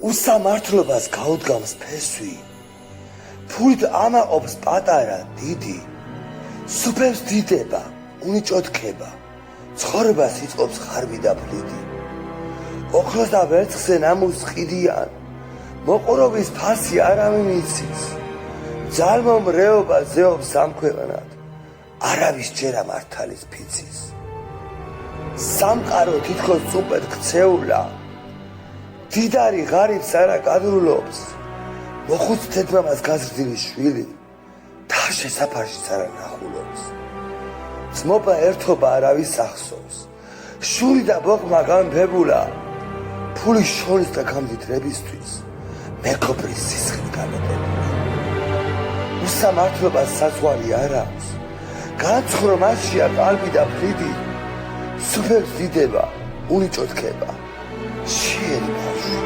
უსამართლობას გაუდგამს ფესვი, ფულით ამაყობს პატარა დიდი, სუფევს დიდება, უნიჭოთქება, ცხოვრებას იწყობს ხარბი და ფლიდი. ოქროს და ვერცხლზე ნამუს ყიდიან, მოყურობის ფასი არავინ იცის, ძალმომრეობა ზეობს სამქვეყნად, არავის ჯერა მართალის ფიცის. სამყარო თითქოს წუპედ ქცეულა, დიდარი ღარიბს არა გადრულობს, მოხუც თეთრამას გაზრდილი შვილი, თავშე საფარშიც არა ნახულობს. ძმობა ერთობა არავის ახსოვს, შური და ბოყმა განფებულა, ფული შორის და გამდიდრებისთვის, მეგობრის სისხლი გამედებულა. უსამართლობას საზღვარი არ აქვს, განცხვრო მასშია ყალბი და ფლიდი, სუფევს დიდება, უნიჭოთქება, შეერი ბავშვი,